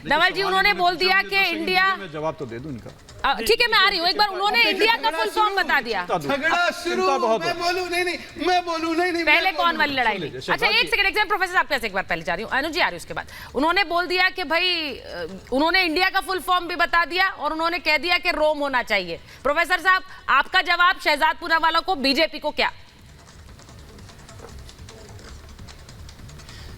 नवल जी उन्होंने बोल दिया कि इंडिया, मैं जवाब तो दे दूं इनका। ठीक है मैं आ रही हूँ, एक बार उन्होंने इंडिया का फुल फॉर्म बता दिया। झगड़ा शुरू, मैं बोलूं नहीं पहले कौन वाली लड़ाई नहीं। अच्छा एक सेकंड प्रोफेसर साहब कैसे, एक बार पहले जा रही हूँ, अनुज जी आ रही हूँ। उसके बाद उन्होंने बोल दिया कि भाई उन्होंने इंडिया का फुल फॉर्म भी बता दिया और उन्होंने कह दिया कि रोम होना चाहिए। प्रोफेसर साहब आपका जवाब शहजाद पूनावाला को, बीजेपी को क्या?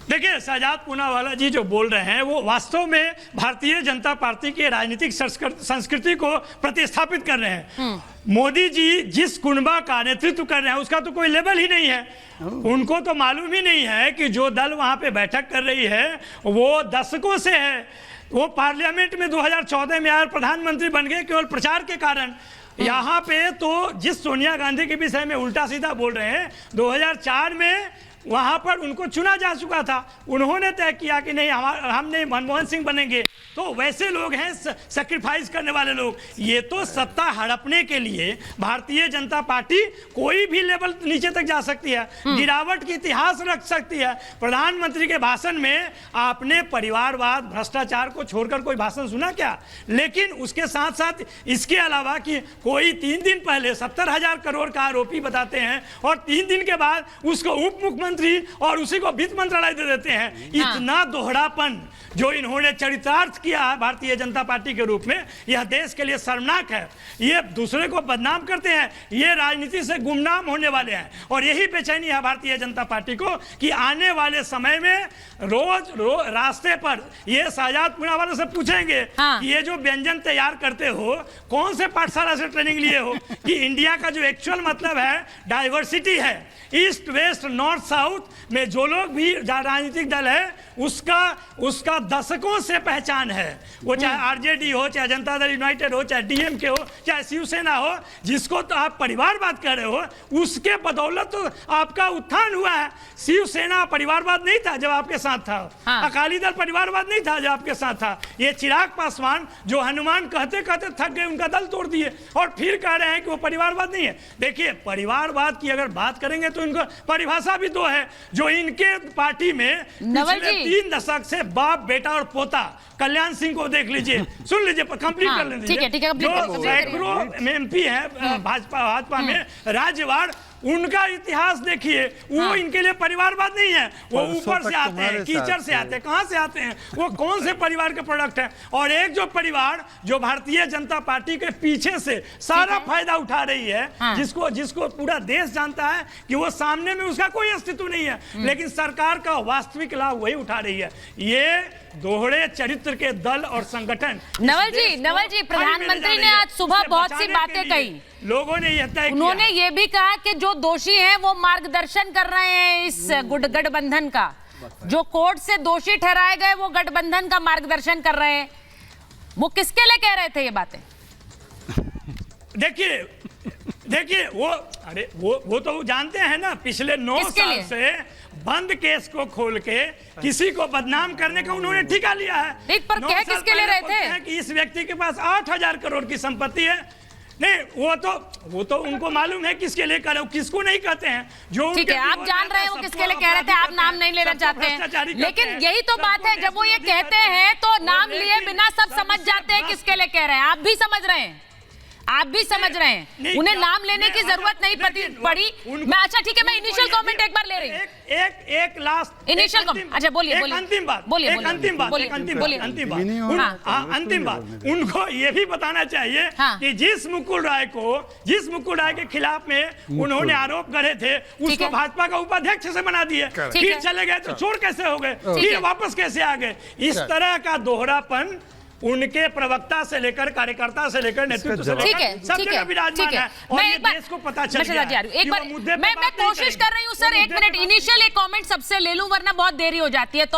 देखिए शहजाद पूनावाला जी जो बोल रहे हैं वो वास्तव में भारतीय जनता पार्टी की राजनीतिक संस्कृति को प्रतिस्थापित कर रहे हैं। मोदी जी जिस कुनबा का नेतृत्व कर रहे हैं उसका तो कोई लेवल ही नहीं है। उनको तो मालूम ही नहीं है कि जो दल वहां पे बैठक कर रही है वो दशकों से है। वो पार्लियामेंट में 2014 में आए, प्रधानमंत्री बन गए केवल प्रचार के कारण। यहाँ पे तो जिस सोनिया गांधी के विषय में उल्टा सीधा बोल रहे हैं, 2004 में वहां पर उनको चुना जा चुका था। उन्होंने तय किया कि नहीं हमने मनमोहन सिंह बनेंगे। तो वैसे लोग हैं सैक्रिफाइस करने वाले लोग। ये तो सत्ता हड़पने के लिए भारतीय जनता पार्टी कोई भी लेवल नीचे तक जा सकती है, गिरावट की इतिहास रख सकती है। प्रधानमंत्री के भाषण में आपने परिवारवाद भ्रष्टाचार को छोड़कर कोई भाषण सुना क्या? लेकिन उसके साथ साथ इसके अलावा कि कोई 3 दिन पहले 70,000 करोड़ का आरोपी बताते हैं और 3 दिन के बाद उसको उप मुख्यमंत्री और उसी को वित्त मंत्रालय दे देते हैं। इतना दोहरापन जो इन्होंने चरितार्थ किया है भारतीय जनता पार्टी के रूप में, यह देश के लिए शर्मनाक है। ये दूसरे को बदनाम करते हैं, ये राजनीति से गुमनाम होने वाले हैं। और यही बेचैनी है भारतीय जनता पार्टी को कि आने वाले समय में रोज रास्ते पर ये शहजाद पूनावाला से पूछेंगे कि ये जो व्यंजन तैयार करते हो कौन से पाठशाला से ट्रेनिंग लिए हो, कि इंडिया का जो एक्चुअल मतलब है डाइवर्सिटी है, ईस्ट वेस्ट नॉर्थ साउथ में जो लोग भी राजनीतिक दल है उसका दशकों से पहचान है। वो चाहे आरजेडी हो, चाहे जनता दल यूनाइटेड हो, चाहे डीएमके हो, चाहे शिवसेना हो, जिसको तो आप परिवारवाद कह रहे हो उसके बदौलत तो आपका उत्थान हुआ है। शिवसेना परिवारवाद नहीं था जब आपके साथ था, अकाली दल परिवारवाद नहीं था जब आपके साथ था। ये चिराग पासवान जो हनुमान कहते कहते थक गए, उनका दल तोड़ दिए और फिर कह रहे हैं कि वो परिवारवाद नहीं है। देखिए परिवारवाद की अगर बात करेंगे तो इनको परिभाषा भी 2 है। जो इनके पार्टी में पिछले 3 दशक से बाप बेटा और पोता, कल्याण सिंह को देख लीजिए, सुन लीजिए, कंप्लीट कर लीजिए। जो सैकड़ों एमपी है भाजपा में राज्यवार, उनका इतिहास देखिए। वो इनके लिए परिवारवाद नहीं है। वो ऊपर से आते हैं, कीचड़ से आते हैं, कहां से आते हैं, वो कौन से परिवार के प्रोडक्ट है। और एक जो परिवार जो भारतीय जनता पार्टी के पीछे से सारा फायदा उठा रही है, जिसको पूरा देश जानता है कि वो सामने में उसका कोई अस्तित्व नहीं है, लेकिन सरकार का वास्तविक लाभ वही उठा रही है। ये दोहरे चरित्र के दल और संगठन। नवल जी प्रधानमंत्री ने आज सुबह बहुत सी बातें कही। लोगों ने यह तय किया, उन्होंने ये भी कहा कि जो दोषी हैं वो मार्गदर्शन कर रहे हैं इस गठबंधन का, जो कोर्ट से दोषी ठहराए गए वो गठबंधन का मार्गदर्शन कर रहे हैं। वो किसके लिए कह रहे थे ये बातें? देखिए वो तो जानते हैं ना, पिछले 9 साल से बंद केस को खोल के किसी को बदनाम करने का उन्होंने ठिका लिया है। पर कह किसके लिए रहे थे? कि इस व्यक्ति के पास 8,000 करोड़ की संपत्ति है। नहीं, वो तो उनको मालूम है किसके लिए कर रहे हो, किसको नहीं कहते हैं। जो ठीक है, आप जान रहे हो किसके लिए कह रहे थे, आप नाम नहीं लेना चाहते हैं, लेकिन यही तो बात है, जब वो ये कहते हैं तो नाम लिए बिना सब समझ जाते हैं किसके लिए कह रहे हैं। आप भी समझ रहे हैं, उन्हें नाम लेने की जरूरत नहीं पड़ी। मैं अच्छा ठीक है, मैं इनिशियल कमेंट एक बार ले रही हूँ। एक लास्ट इनिशियल कमेंट। अच्छा बोलिए, अंतिम बात उनको ये भी बताना चाहिए कि जिस मुकुल राय के खिलाफ में उन्होंने आरोप गढ़े थे, उसको भाजपा का उपाध्यक्ष से बना दिए, फिर चले गए तो चोर कैसे हो गए, फिर वापस कैसे आ गए। इस तरह का दोहरापन उनके प्रवक्ता से लेकर कार्यकर्ता से लेकर नेतृत्व से लेकर सब जगह विराजमान है। और ये देश को पता चल गया है। एक बार मैं कोशिश कर रही हूँ सर, 1 मिनट इनिशियल एक कमेंट सबसे ले लूं वरना बहुत देरी हो जाती है। तो